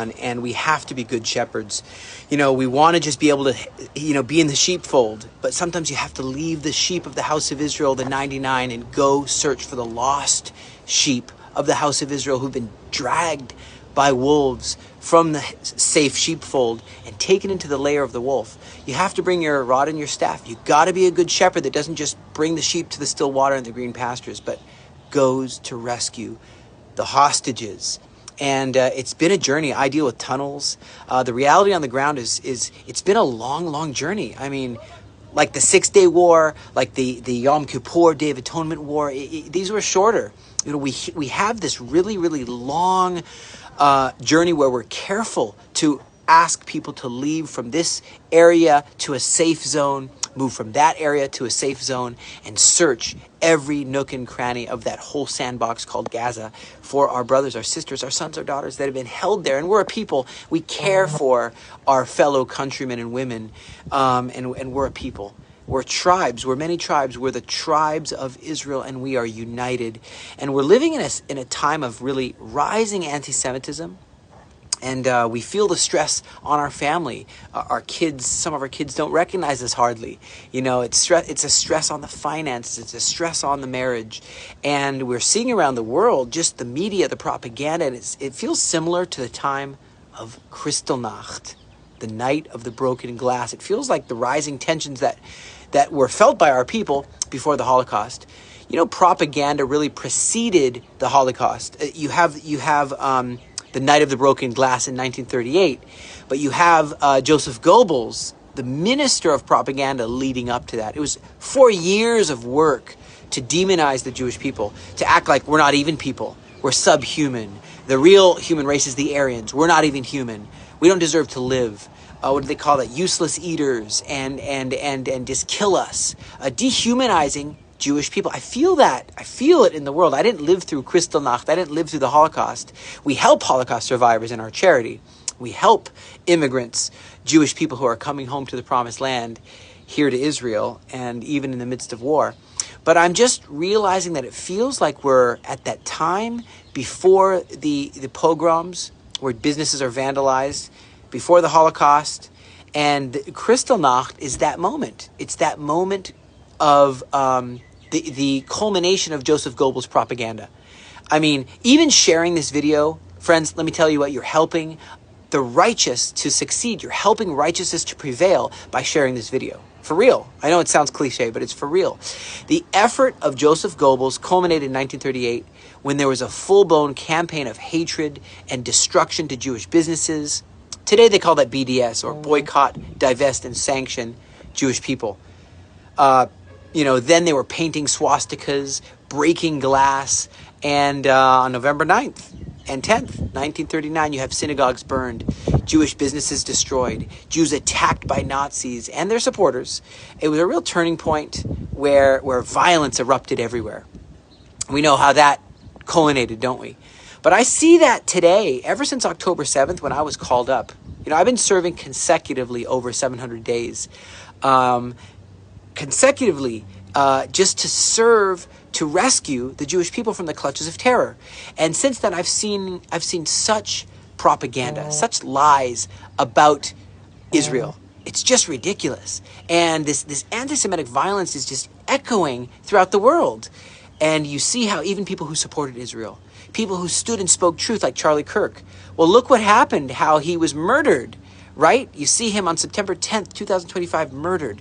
and we have to be good shepherds. We want to just be able to, be in the sheepfold, but sometimes you have to leave the sheep of the house of Israel, the 99, and go search for the lost sheep of the house of Israel who've been dragged by wolves from the safe sheepfold and taken into the lair of the wolf. You have to bring your rod and your staff. You got to be a good shepherd that doesn't just bring the sheep to the still water and the green pastures, but goes to rescue the hostages. And it's been a journey. I deal with tunnels. The reality on the ground is it's been a long, long journey. I mean, like the 6-Day War, like the Yom Kippur, Day of Atonement War, these were shorter. We have this really, really long journey where we're careful to ask people to leave from this area to a safe zone, move from that area to a safe zone, and search every nook and cranny of that whole sandbox called Gaza for our brothers, our sisters, our sons, our daughters that have been held there. And we're a people, we care for our fellow countrymen and women, and we're a people. We're tribes. We're many tribes. We're the tribes of Israel, and we are united. And we're living in a time of really rising anti-Semitism. And we feel the stress on our family. Our kids, some of our kids don't recognize this hardly. It's a stress on the finances. It's a stress on the marriage. And we're seeing around the world just the media, the propaganda, and it feels similar to the time of Kristallnacht, the night of the broken glass. It feels like the rising tensions that were felt by our people before the Holocaust. Propaganda really preceded the Holocaust. You have the night of the broken glass in 1938, but you have Joseph Goebbels, the minister of propaganda, leading up to that. It was 4 years of work to demonize the Jewish people, to act like we're not even people. We're subhuman. The real human race is the Aryans. We're not even human. We don't deserve to live. What do they call that? Useless eaters, and just kill us. Dehumanizing Jewish people. I feel that. I feel it in the world. I didn't live through Kristallnacht. I didn't live through the Holocaust. We help Holocaust survivors in our charity. We help immigrants, Jewish people who are coming home to the promised land, here to Israel, and even in the midst of war. But I'm just realizing that it feels like we're at that time before the pogroms, where businesses are vandalized, before the Holocaust. And Kristallnacht is that moment. It's that moment of the culmination of Joseph Goebbels' propaganda. I mean, even sharing this video, friends, let me tell you what, you're helping the righteous to succeed. You're helping righteousness to prevail by sharing this video. For real. I know it sounds cliche, but it's for real. The effort of Joseph Goebbels culminated in 1938 when there was a full-blown campaign of hatred and destruction to Jewish businesses. Today they call that BDS, or boycott, divest, and sanction Jewish people. Then they were painting swastikas, breaking glass, and on November 9th and 10th, 1939, you have synagogues burned, Jewish businesses destroyed, Jews attacked by Nazis and their supporters. It was a real turning point where violence erupted everywhere. We know how that culminated, don't we? But I see that today, ever since October 7th, when I was called up. I've been serving consecutively over 700 days. Consecutively, just to serve, to rescue the Jewish people from the clutches of terror. And since then, I've seen such propaganda, such lies about Israel. It's just ridiculous. And this anti-Semitic violence is just echoing throughout the world. And you see how even people who supported Israel, people who stood and spoke truth like Charlie Kirk, well, look what happened, how he was murdered, right? You see him on September 10th, 2025, murdered.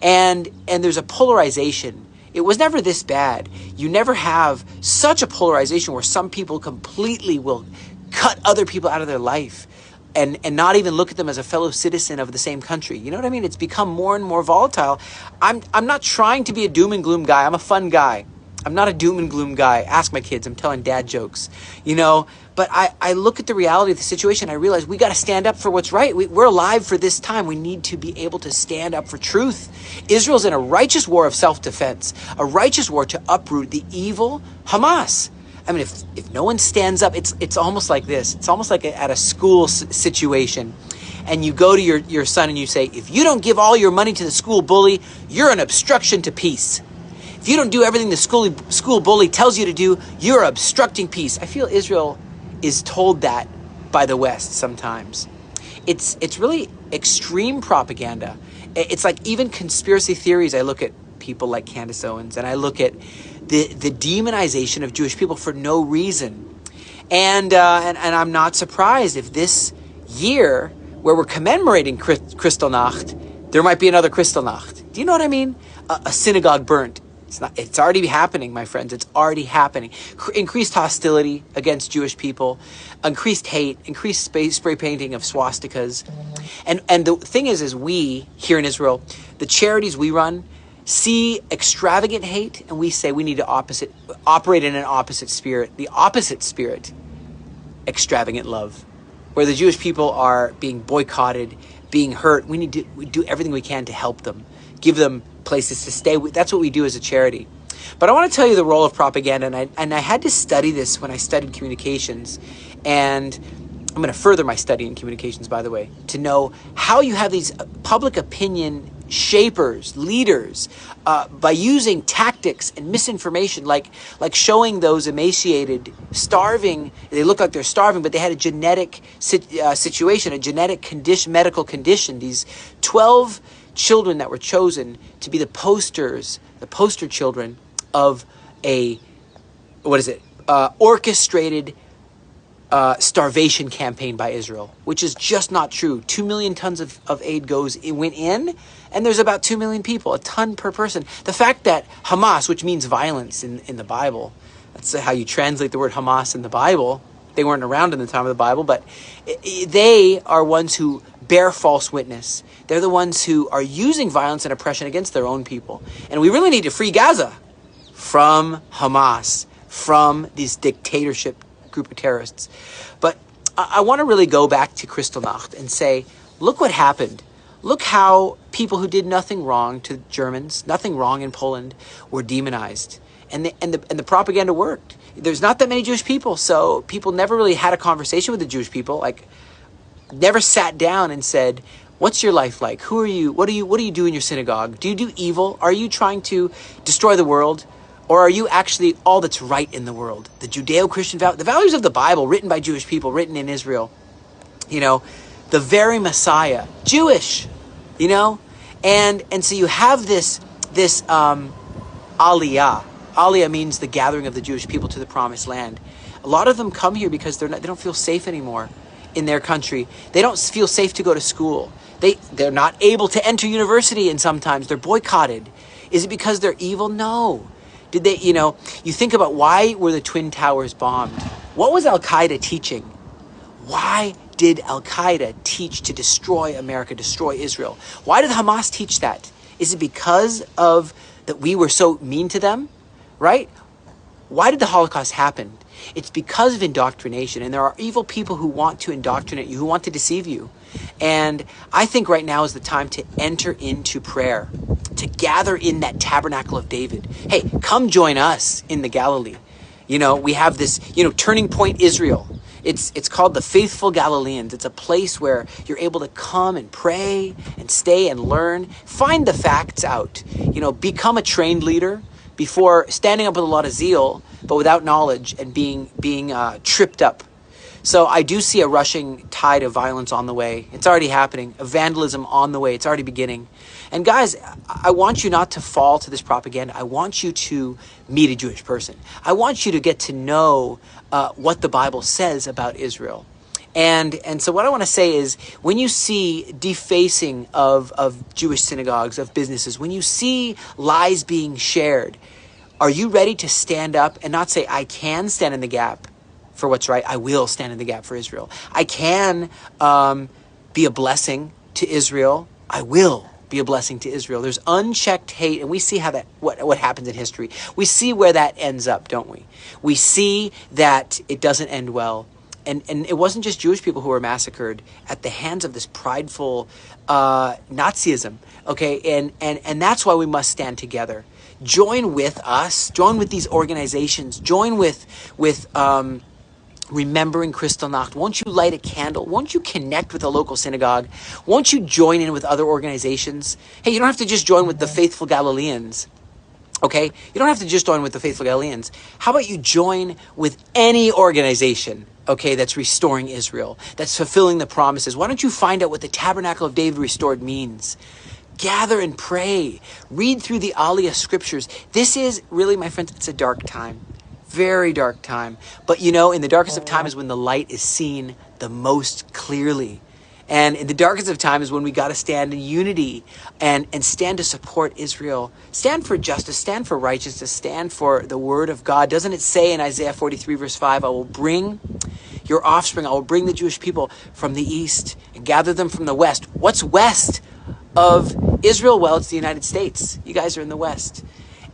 And there's a polarization. It was never this bad. You never have such a polarization where some people completely will cut other people out of their life and not even look at them as a fellow citizen of the same country. You know what I mean? It's become more and more volatile. I'm not trying to be a doom and gloom guy. I'm a fun guy. I'm not a doom and gloom guy. Ask my kids. I'm telling dad jokes, But I look at the reality of the situation. I realize we got to stand up for what's right. We're alive for this time. We need to be able to stand up for truth. Israel's in a righteous war of self-defense, a righteous war to uproot the evil Hamas. I mean, if no one stands up, it's almost like this. It's almost like at a school situation. And you go to your son and you say, if you don't give all your money to the school bully, you're an obstruction to peace. If you don't do everything the school bully tells you to do, you're obstructing peace. I feel Israel is told that by the West sometimes. It's really extreme propaganda. It's like even conspiracy theories. I look at people like Candace Owens, and I look at the demonization of Jewish people for no reason. And I'm not surprised if this year, where we're commemorating Kristallnacht, there might be another Kristallnacht. Do you know what I mean? A synagogue burnt. It's already happening, my friends. It's already happening. Increased hostility against Jewish people, increased hate, increased spray painting of swastikas. And the thing is we, here in Israel, the charities we run, see extravagant hate, and we say we need to operate in an opposite spirit. The opposite spirit, extravagant love. Where the Jewish people are being boycotted, being hurt, we do everything we can to help them, give them places to stay. That's what we do as a charity. But I want to tell you the role of propaganda, and I had to study this when I studied communications, and I'm going to further my study in communications, by the way, to know how you have these public opinion shapers, leaders, by using tactics and misinformation, like showing those emaciated, starving. They look like they're starving, but they had a genetic situation, a genetic condition, medical condition. These 12 children that were chosen to be the poster children of a, orchestrated starvation campaign by Israel, which is just not true. 2 million tons of aid went in, and there's about 2 million people, a ton per person. The fact that Hamas, which means violence in the Bible, that's how you translate the word Hamas in the Bible. They weren't around in the time of the Bible, but they are ones who bear false witness. They're the ones who are using violence and oppression against their own people. And we really need to free Gaza from Hamas, from this dictatorship group of terrorists. But I want to really go back to Kristallnacht and say, look what happened. Look how people who did nothing wrong to Germans, nothing wrong in Poland, were demonized. And the propaganda worked. There's not that many Jewish people, so people never really had a conversation with the Jewish people, like never sat down and said, what's your life like? Who are you? What do you do in your synagogue? Do you do evil? Are you trying to destroy the world? Or are you actually all that's right in the world? The Judeo-Christian values, the values of the Bible, written by Jewish people, written in Israel. The very Messiah, Jewish, And so you have this aliyah. Aliyah means the gathering of the Jewish people to the promised land. A lot of them come here because they don't feel safe anymore in their country. They don't feel safe to go to school. They're not able to enter university, and sometimes they're boycotted. Is it because they're evil? No. Did they, you think about why were the Twin Towers bombed? What was Al-Qaeda teaching? Why did Al-Qaeda teach to destroy America, destroy Israel? Why did Hamas teach that? Is it because of that we were so mean to them? Right? Why did the Holocaust happen? It's because of indoctrination. And there are evil people who want to indoctrinate you, who want to deceive you. And I think right now is the time to enter into prayer, to gather in that tabernacle of David. Hey, come join us in the Galilee. We have this, Turning Point Israel. It's called the Faithful Galileans. It's a place where you're able to come and pray and stay and learn. Find the facts out. Become a trained leader before standing up with a lot of zeal, but without knowledge and being tripped up. So I do see a rushing tide of violence on the way. It's already happening. A vandalism on the way. It's already beginning. And guys, I want you not to fall to this propaganda. I want you to meet a Jewish person. I want you to get to know what the Bible says about Israel. And so what I want to say is, when you see defacing of Jewish synagogues, of businesses, when you see lies being shared, are you ready to stand up and not say, I can stand in the gap for what's right? I will stand in the gap for Israel. I can be a blessing to Israel. I will be a blessing to Israel. There's unchecked hate, and we see how what happens in history. We see where that ends up, don't we? We see that it doesn't end well. And it wasn't just Jewish people who were massacred at the hands of this prideful Nazism, okay? And that's why we must stand together. Join with us. Join with these organizations. Join with remembering Kristallnacht. Won't you light a candle? Won't you connect with a local synagogue? Won't you join in with other organizations? Hey, you don't have to just join with the Faithful Galileans. Okay? You don't have to just join with the Faithful Galileans. How about you join with any organization okay, that's restoring Israel, that's fulfilling the promises. Why don't you find out what the tabernacle of David restored means? Gather and pray. Read through the Aliyah scriptures. This is really, my friends, it's a dark time. Very dark time. But you know, in the darkest of time is when the light is seen the most clearly. And in the darkest of time is when we got to stand in unity and stand to support Israel. Stand for justice, stand for righteousness, stand for the word of God. Doesn't it say in Isaiah 43 verse 5, I will bring your offspring, I will bring the Jewish people from the east and gather them from the west. What's west of Israel? Well, it's the United States. You guys are in the west.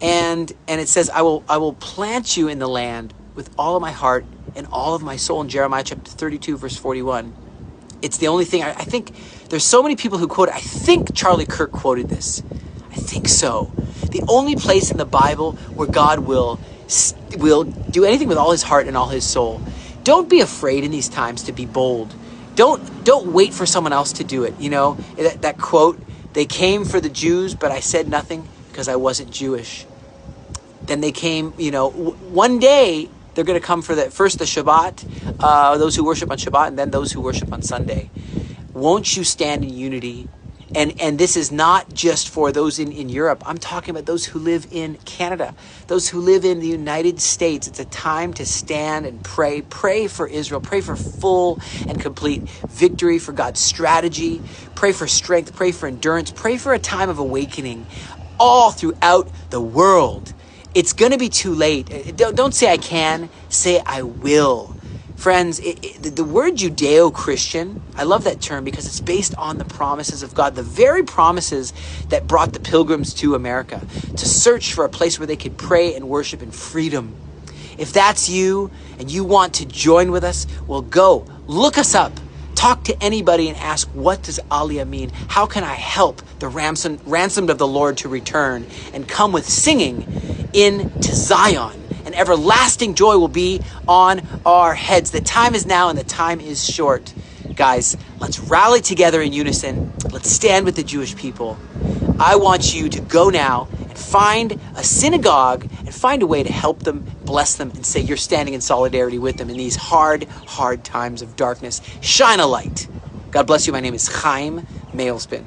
And it says, I will plant you in the land with all of my heart and all of my soul, in Jeremiah chapter 32 verse 41. It's the only thing, I think, there's so many people who quote it. I think Charlie Kirk quoted this. I think so. The only place in the Bible where God will do anything with all his heart and all his soul. Don't be afraid in these times to be bold. Don't wait for someone else to do it. You know, that quote, they came for the Jews, but I said nothing because I wasn't Jewish. Then they came, you know, one day they're going to come for first the Shabbat, those who worship on Shabbat, and then those who worship on Sunday. Won't you stand in unity? And this is not just for those in Europe. I'm talking about those who live in Canada, those who live in the United States. It's a time to stand and pray. Pray for Israel. Pray for full and complete victory, for God's strategy. Pray for strength. Pray for endurance. Pray for a time of awakening all throughout the world. It's going to be too late. Don't say I can, say I will. Friends, the word Judeo-Christian, I love that term because it's based on the promises of God, the very promises that brought the pilgrims to America, to search for a place where they could pray and worship in freedom. If that's you and you want to join with us, well, go, look us up. Talk to anybody and ask, what does Aliyah mean? How can I help the ransomed of the Lord to return and come with singing into Zion? And everlasting joy will be on our heads. The time is now and the time is short. Guys, let's rally together in unison. Let's stand with the Jewish people. I want you to go now and find a synagogue and find a way to help them, bless them, and say you're standing in solidarity with them in these hard, hard times of darkness. Shine a light. God bless you. My name is Chaim Mailspin.